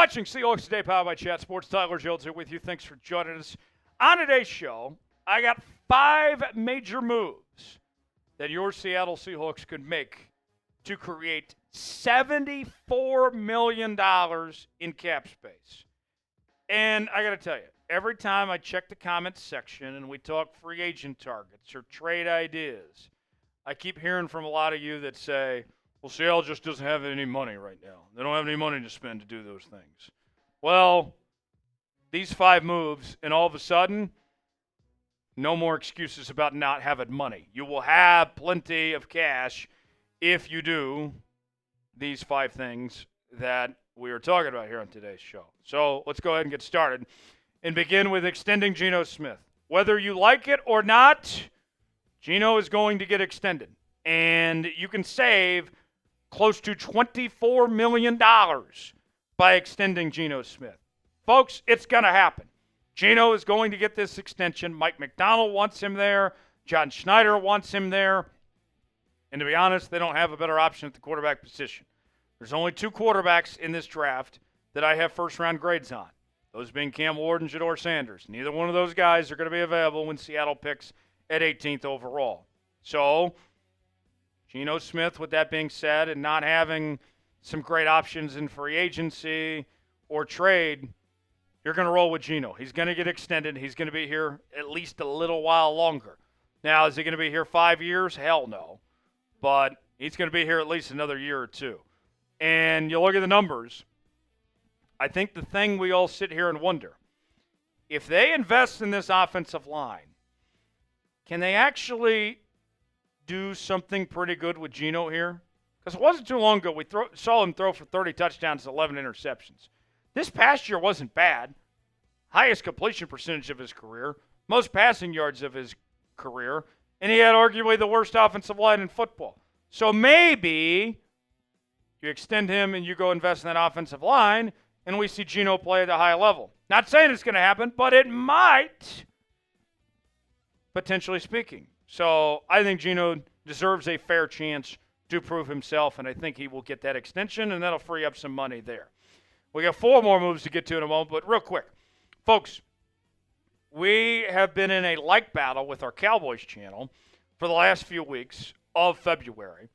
watching Seahawks Today, powered by Chat Sports. Tyler Jones here with you. Thanks for joining us. On today's show, I got 5 major moves that your Seattle Seahawks could make to create $74 million in cap space. And I got to tell you, every time I check the comments section and we talk free agent targets or trade ideas, I keep hearing from a lot of you that say, well, Seattle just doesn't have any money right now. They don't have any money to spend to do those things. Well, these 5 moves, and all of a sudden, no more excuses about not having money. You will have plenty of cash if you do these 5 things that we are talking about here on today's show. So let's go ahead and get started and begin with extending Geno Smith. Whether you like it or not, Geno is going to get extended. And you can save close to $24 million by extending Geno Smith. Folks, it's going to happen. Geno is going to get this extension. Mike Macdonald wants him there. John Schneider wants him there. And to be honest, they don't have a better option at the quarterback position. There's only 2 quarterbacks in this draft that I have first-round grades on, those being Cam Ward and Jador Sanders. Neither one of those guys are going to be available when Seattle picks at 18th overall. So, Geno Smith, with that being said, and not having some great options in free agency or trade, you're going to roll with Geno. He's going to get extended. He's going to be here at least a little while longer. Now, is he going to be here 5 years? Hell no. But he's going to be here at least another year or 2. And you look at the numbers, I think the thing we all sit here and wonder, if they invest in this offensive line, can they actually do something pretty good with Geno here? Because it wasn't too long ago we saw him throw for 30 touchdowns and 11 interceptions. This past year wasn't bad. Highest completion percentage of his career, most passing yards of his career, and he had arguably the worst offensive line in football. So maybe you extend him and you go invest in that offensive line, and we see Geno play at a high level. Not saying it's going to happen, but it might, potentially speaking. So I think Geno deserves a fair chance to prove himself, and I think he will get that extension, and that'll free up some money there. We got 4 more moves to get to in a moment, but real quick. Folks, we have been in a like battle with our Cowboys channel for the last few weeks of February,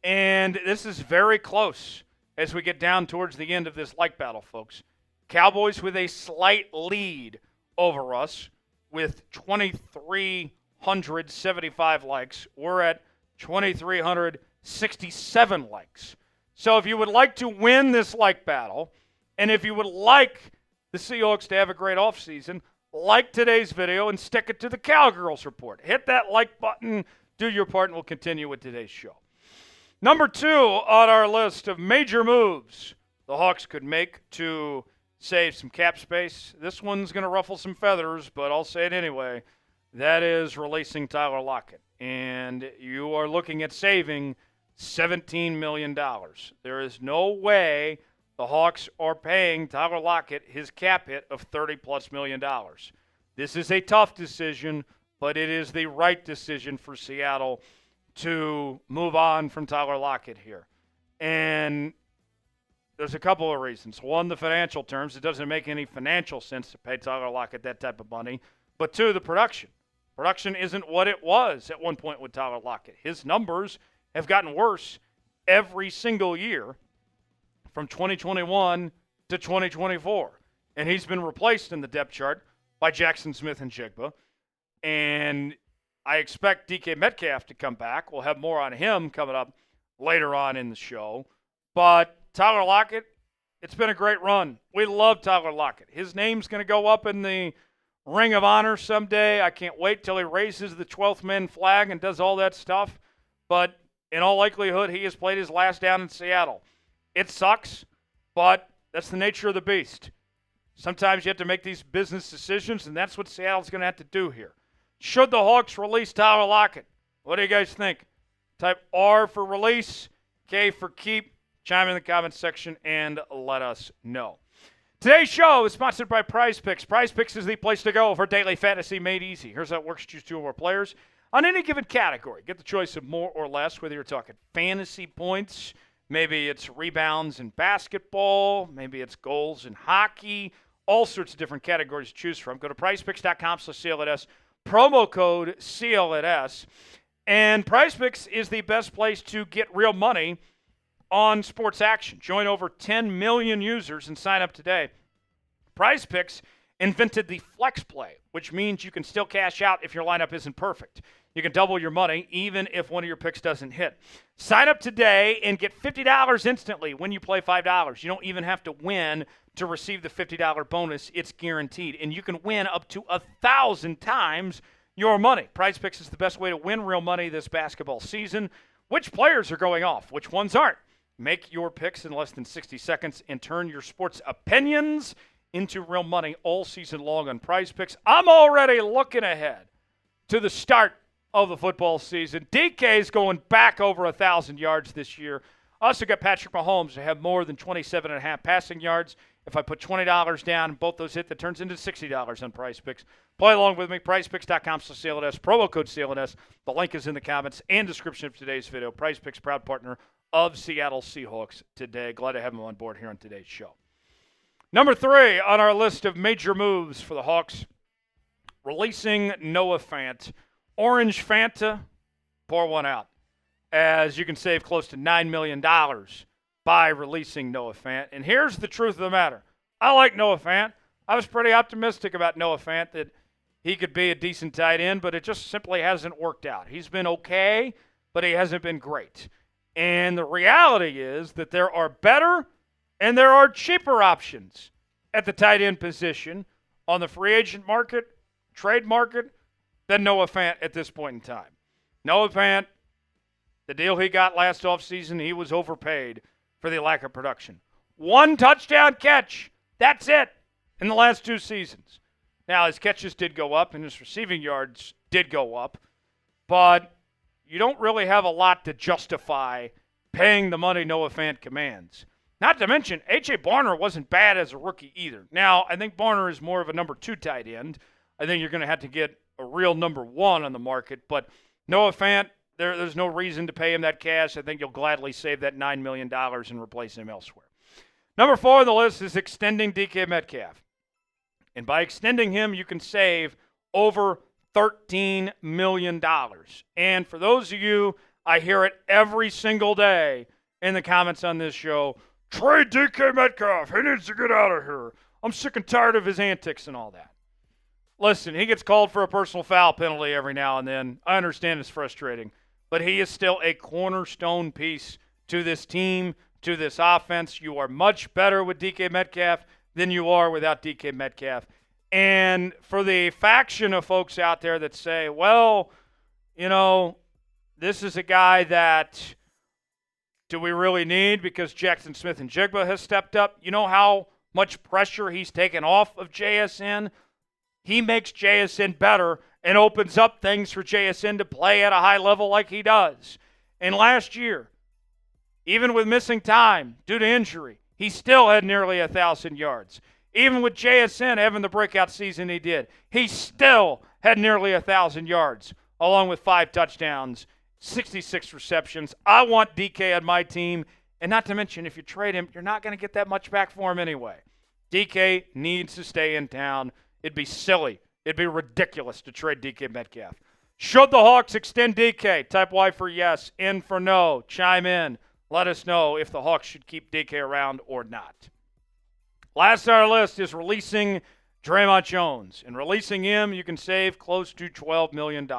and this is very close as we get down towards the end of this like battle, folks. Cowboys with a slight lead over us with 2,375 likes. We're at 2,367 likes. So if you would like to win this like battle, and if you would like the Seahawks to have a great offseason, like today's video and stick it to the Cowgirls Report. Hit that like button, do your part, and we'll continue with today's show. Number 2 on our list of major moves the Hawks could make to save some cap space. This one's going to ruffle some feathers, but I'll say it anyway. That is releasing Tyler Lockett. And you are looking at saving $17 million. There is no way the Hawks are paying Tyler Lockett his cap hit of $30+ million. This is a tough decision, but it is the right decision for Seattle to move on from Tyler Lockett here. And there's a couple of reasons. One, the financial terms. It doesn't make any financial sense to pay Tyler Lockett that type of money. But 2, the production. Production isn't what it was at one point with Tyler Lockett. His numbers have gotten worse every single year from 2021 to 2024. And he's been replaced in the depth chart by Jackson Smith and Jigba. And I expect DK Metcalf to come back. We'll have more on him coming up later on in the show. But Tyler Lockett, it's been a great run. We love Tyler Lockett. His name's going to go up in the Ring of Honor someday. I can't wait till he raises the 12th man flag and does all that stuff. But in all likelihood, he has played his last down in Seattle. It sucks, but that's the nature of the beast. Sometimes you have to make these business decisions, and that's what Seattle's going to have to do here. Should the Hawks release Tyler Lockett? What do you guys think? Type R for release, K for keep. Chime in the comments section and let us know. Today's show is sponsored by Prize Picks. Prize Picks is the place to go for daily fantasy made easy. Here's how it works. Choose 2 or more players on any given category. Get the choice of more or less, whether you're talking fantasy points, Maybe it's rebounds in basketball. Maybe it's goals in hockey. All sorts of different categories to choose from. Go to PrizePicks.com/CLNS. Promo code CLNS. And PrizePicks is the best place to get real money on sports action. Join over 10 million users and sign up today. PrizePicks invented the flex play, which means you can still cash out if your lineup isn't perfect. You can double your money even if one of your picks doesn't hit. Sign up today and get $50 instantly when you play $5. You don't even have to win to receive the $50 bonus. It's guaranteed. And you can win up to 1,000 times your money. PrizePicks is the best way to win real money this basketball season. Which players are going off? Which ones aren't? Make your picks in less than 60 seconds and turn your sports opinions into real money all season long on PrizePicks. I'm already looking ahead to the start of the football season. DK is going back over 1,000 yards this year. Also got Patrick Mahomes to have more than 27.5 passing yards. If I put $20 down, both those hit, that turns into $60 on PrizePicks. Play along with me, PrizePicks.com/CLNS, promo code CLNS. The link is in the comments and description of today's video. PrizePicks, proud partner of Seattle Seahawks today. Glad to have him on board here on today's show. Number 3 on our list of major moves for the Hawks, releasing Noah Fant. Orange Fanta, pour one out, as you can save close to $9 million by releasing Noah Fant. And here's the truth of the matter. I like Noah Fant. I was pretty optimistic about Noah Fant that he could be a decent tight end, but it just simply hasn't worked out. He's been okay, but he hasn't been great. And the reality is that there are better and there are cheaper options at the tight end position on the free agent market, trade market, than Noah Fant at this point in time. Noah Fant, the deal he got last offseason, he was overpaid for the lack of production. 1 touchdown catch. That's it in the last 2 seasons. Now, his catches did go up and his receiving yards did go up, but you don't really have a lot to justify paying the money Noah Fant commands. Not to mention, A.J. Barner wasn't bad as a rookie either. Now, I think Barner is more of a number 2 tight end. I think you're going to have to get a real number 1 on the market, but Noah Fant, there's no reason to pay him that cash. I think you'll gladly save that $9 million and replace him elsewhere. Number 4 on the list is extending DK Metcalf. And by extending him, you can save over $13 million. And for those of you, I hear it every single day in the comments on this show, trade DK Metcalf. He needs to get out of here. I'm sick and tired of his antics and all that. Listen, he gets called for a personal foul penalty every now and then. I understand it's frustrating, but he is still a cornerstone piece to this team, to this offense. You are much better with DK Metcalf than you are without DK Metcalf. And for the faction of folks out there that say, well, you know, this is a guy that do we really need because Jackson Smith and Jigba has stepped up? You know how much pressure he's taken off of JSN? He makes JSN better and opens up things for JSN to play at a high level like he does. And last year, even with missing time due to injury, he still had nearly 1,000 yards. Even with JSN having the breakout season he did, he still had nearly 1,000 yards, along with 5 touchdowns, 66 receptions. I want DK on my team, and not to mention, if you trade him, you're not going to get that much back for him anyway. DK needs to stay in town. It'd be silly. It'd be ridiculous to trade DK Metcalf. Should the Hawks extend DK? Type Y for yes, N for no. Chime in. Let us know if the Hawks should keep DK around or not. Last on our list is releasing Dre'Mont Jones. And releasing him, you can save close to $12 million.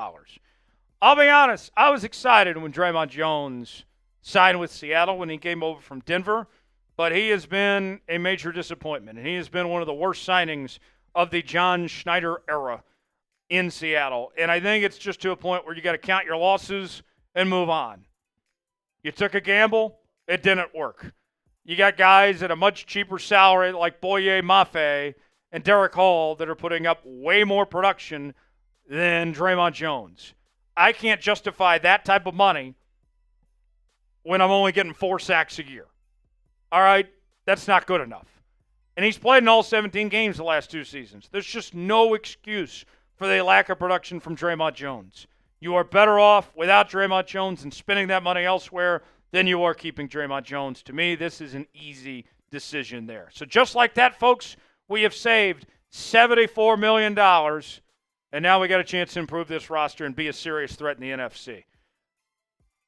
I'll be honest, I was excited when Dre'Mont Jones signed with Seattle when he came over from Denver, but he has been a major disappointment, and he has been one of the worst signings of the John Schneider era in Seattle. And I think it's just to a point where you got to count your losses and move on. You took a gamble, it didn't work. You got guys at a much cheaper salary like Boye Mafe and Derek Hall that are putting up way more production than Dre'Mont Jones. I can't justify that type of money when I'm only getting 4 sacks a year. All right? That's not good enough. And he's played in all 17 games the last 2 seasons. There's just no excuse for the lack of production from Dre'Mont Jones. You are better off without Dre'Mont Jones and spending that money elsewhere than you are keeping Dre'Mont Jones. To me, this is an easy decision there. So just like that, folks, we have saved $74 million, and now we got a chance to improve this roster and be a serious threat in the NFC.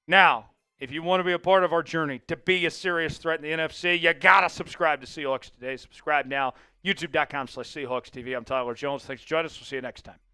Now, if you want to be a part of our journey to be a serious threat in the NFC, you got to subscribe to Seahawks Today. Subscribe now, youtube.com/SeahawksTV. I'm Tyler Jones. Thanks for joining us. We'll see you next time.